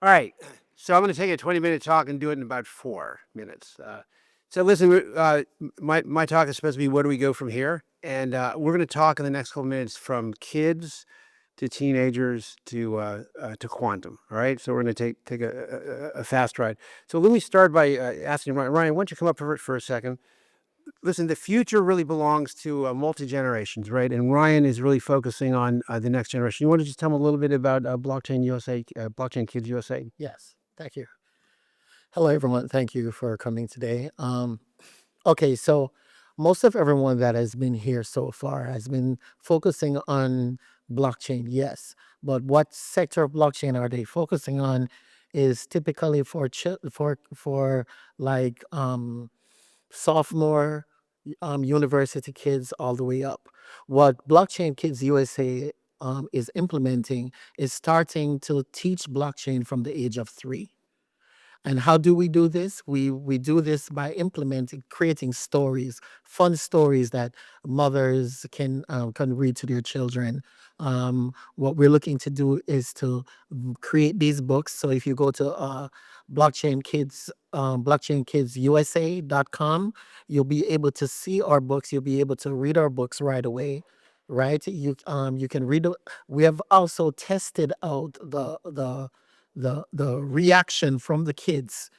All right. So I'm going to take a 20-minute talk and do it in about 4 minutes. So listen, my talk is supposed to be where do we go from here? And we're going to talk in the next couple minutes from kids to teenagers to quantum. All right. So we're going to take a fast ride. So let me start by asking Ryan. Ryan, why don't you come up for a second? Listen, the future really belongs to multi-generations, right? And Ryan is really focusing on the next generation. You want to just tell them a little bit about Blockchain USA, Blockchain Kids USA? Yes, thank you. Hello, everyone. Thank you for coming today. Okay, so most of everyone that has been here so far has been focusing on blockchain, yes. But what sector of blockchain are they focusing on is typically for like sophomore university kids all the way up. What Blockchain Kids USA is implementing is starting to teach blockchain from the age of 3. And how do we do this? We do this by implementing, creating stories, fun stories that mothers can read to their children. What we're looking to do is to create these books. So if you go to blockchainKidsUSA.com, you'll be able to see our books. You'll be able to read our books right away. Right, you can read. We have also tested out the reaction from the kids.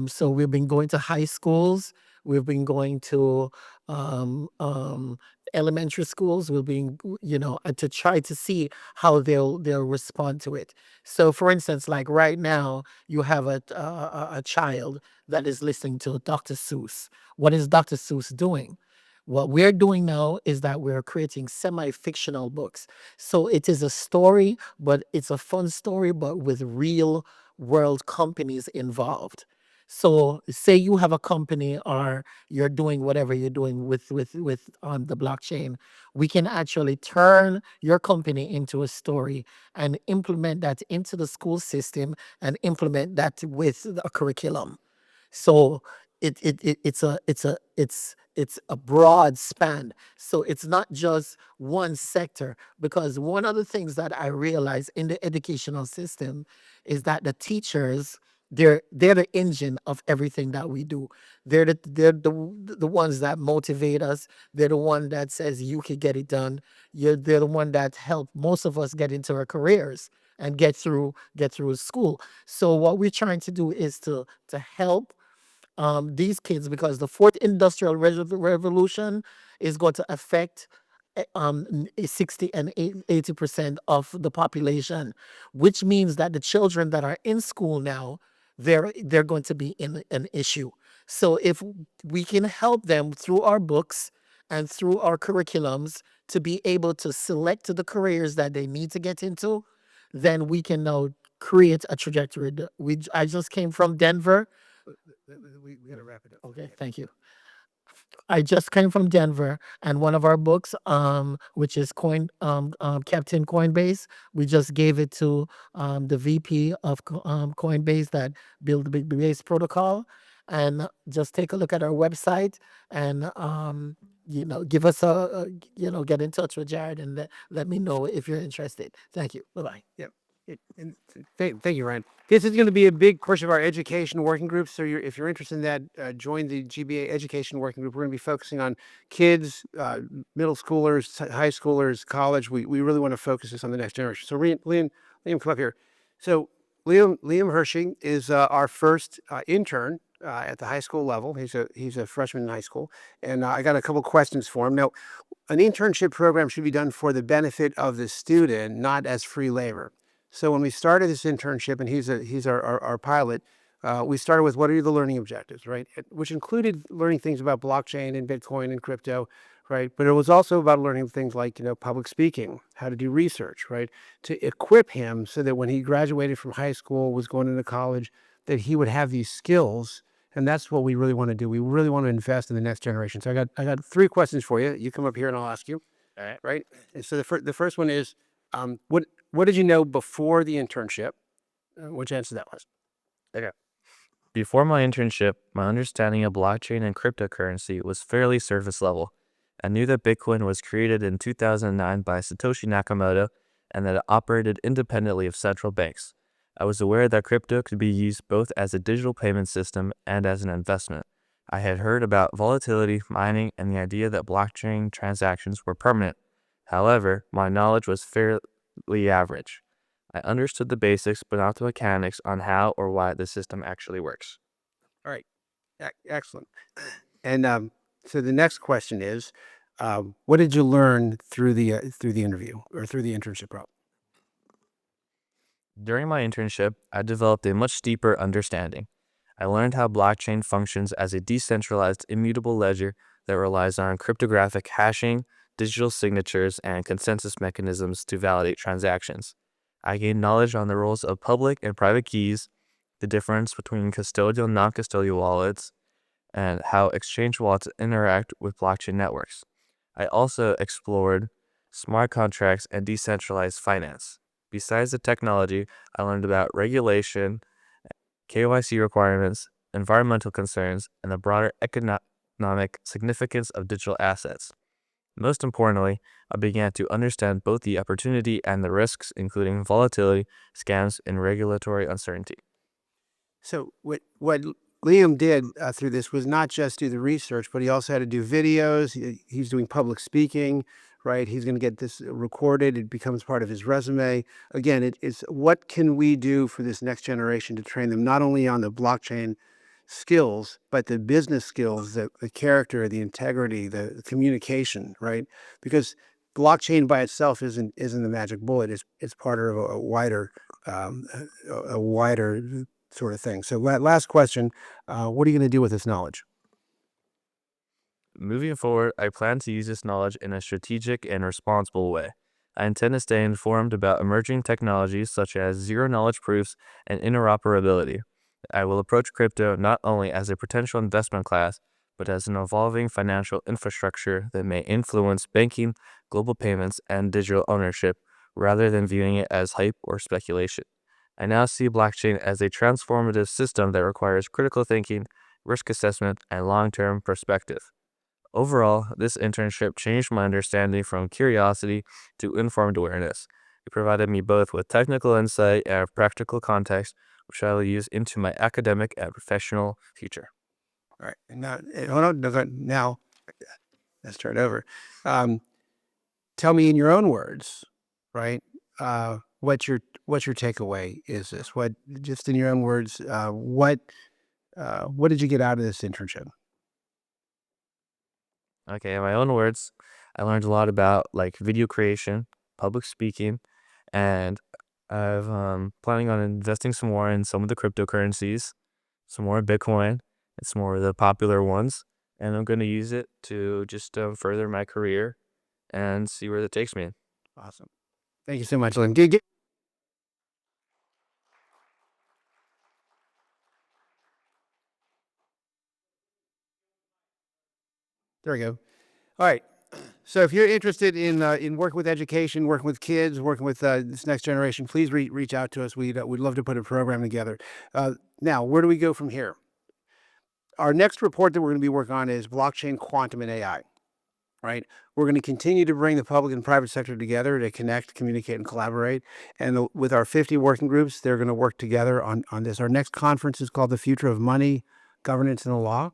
So we've been going to high schools, we've been going to um, um, elementary schools, we've been, to try to see how they'll respond to it. So, for instance, like right now, you have a child that is listening to Dr. Seuss. What is Dr. Seuss doing? What we're doing now is that we're creating semi-fictional books. So it is a story, but it's a fun story, but with real world companies involved. So say you have a company or you're doing whatever you're doing with the blockchain, we can actually turn your company into a story and implement that into the school system and implement that with a curriculum. So it's a broad span. So it's not just one sector, because one of the things that I realize in the educational system is that the teachers, they're the engine of everything that we do. They're the ones that motivate us. They're the one that says you can get it done. They're the one that help most of us get into our careers and get through school. So what we're trying to do is to help these kids, because the fourth industrial revolution is going to affect 60 and 80% of the population, which means that the children that are in school now, they're going to be in an issue. So if we can help them through our books and through our curriculums to be able to select the careers that they need to get into, then we can now create a trajectory. I just came from Denver. We got to wrap it up. Okay, thank you. I just came from Denver, and one of our books, which is Captain Coinbase, we just gave it to the VP of Coinbase that built the big base protocol, and just take a look at our website and give us get in touch with Jared and let me know if you're interested. Thank you. Bye bye. Yep. And thank you, Ryan. This is going to be a big portion of our education working group. So if you're interested in that, join the GBA education working group. We're going to be focusing on kids, middle schoolers, high schoolers, college. We really want to focus this on the next generation. So Liam, come up here. So Liam Hershey is our first intern at the high school level. He's a freshman in high school, and I got a couple questions for him. Now, an internship program should be done for the benefit of the student, not as free labor. So when we started this internship, and he's our pilot, we started with what are the learning objectives, right? Which included learning things about blockchain and Bitcoin and crypto, right? But it was also about learning things like, public speaking, how to do research, right? To equip him so that when he graduated from high school, was going into college, that he would have these skills. And that's what we really want to do. We really want to invest in the next generation. So I got 3 questions for you. You come up here and I'll ask you. All right. Right? And so the first one is, what did you know before the internship? Which answer that was? Okay. Before my internship, my understanding of blockchain and cryptocurrency was fairly surface level. I knew that Bitcoin was created in 2009 by Satoshi Nakamoto and that it operated independently of central banks. I was aware that crypto could be used both as a digital payment system and as an investment. I had heard about volatility, mining, and the idea that blockchain transactions were permanent. However, my knowledge was fairly average. I understood the basics, but not the mechanics on how or why the system actually works. All right. Excellent. And so the next question is, what did you learn through the interview or through the internship program? During my internship, I developed a much deeper understanding. I learned how blockchain functions as a decentralized, immutable ledger that relies on cryptographic hashing, digital signatures, and consensus mechanisms to validate transactions. I gained knowledge on the roles of public and private keys, the difference between custodial and non-custodial wallets, and how exchange wallets interact with blockchain networks. I also explored smart contracts and decentralized finance. Besides the technology, I learned about regulation, KYC requirements, environmental concerns, and the broader economic significance of digital assets. Most importantly, I began to understand both the opportunity and the risks, including volatility, scams, and regulatory uncertainty. So what Liam did through this was not just do the research, but he also had to do videos. He's doing public speaking, right? He's going to get this recorded. It becomes part of his resume. Again, it's what can we do for this next generation to train them not only on the blockchain skills, but the business skills, the character, the integrity, the communication, right? Because blockchain by itself isn't the magic bullet. It's part of a wider a wider sort of thing. So last question, what are you going to do with this knowledge? Moving forward, I plan to use this knowledge in a strategic and responsible way. I intend to stay informed about emerging technologies such as zero-knowledge proofs and interoperability. I will approach crypto not only as a potential investment class, but as an evolving financial infrastructure that may influence banking, global payments, and digital ownership, rather than viewing it as hype or speculation. I now see blockchain as a transformative system that requires critical thinking, risk assessment, and long-term perspective. Overall, this internship changed my understanding from curiosity to informed awareness. It provided me both with technical insight and practical context, which I will use into my academic and professional future. All right. And now, hold on. Now, let's start over. Tell me in your own words, right? What your takeaway is this? What just in your own words? What did you get out of this internship? Okay, in my own words, I learned a lot about like video creation, public speaking, and I've planning on investing some more in some of the cryptocurrencies, some more Bitcoin, and some more of the popular ones, and I'm going to use it to just further my career and see where that takes me. Awesome. Thank you so much, Liam. There we go. All right. So if you're interested in working with education, working with kids, working with this next generation, please reach out to us. We'd love to put a program together. Now, where do we go from here? Our next report that we're going to be working on is blockchain, quantum, and AI. Right? We're going to continue to bring the public and private sector together to connect, communicate, and collaborate. And with our 50 working groups, they're going to work together on this. Our next conference is called The Future of Money, Governance, and the Law.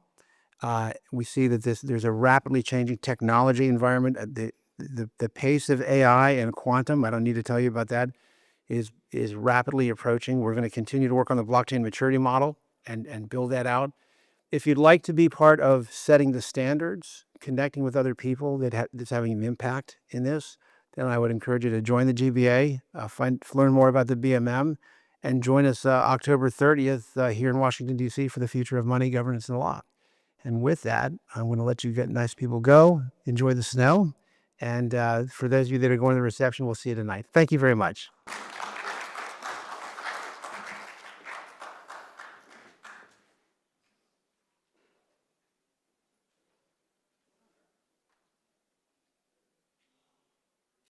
We see that there's a rapidly changing technology environment. The pace of AI and quantum, I don't need to tell you about that, is rapidly approaching. We're going to continue to work on the blockchain maturity model and build that out. If you'd like to be part of setting the standards, connecting with other people that's having an impact in this, then I would encourage you to join the GBA, learn more about the BMM, and join us October 30th here in Washington, D.C. for the Future of Money, Governance, and the Law. And with that, I'm going to let you nice people go. Enjoy the snow. And for those of you that are going to the reception, we'll see you tonight. Thank you very much.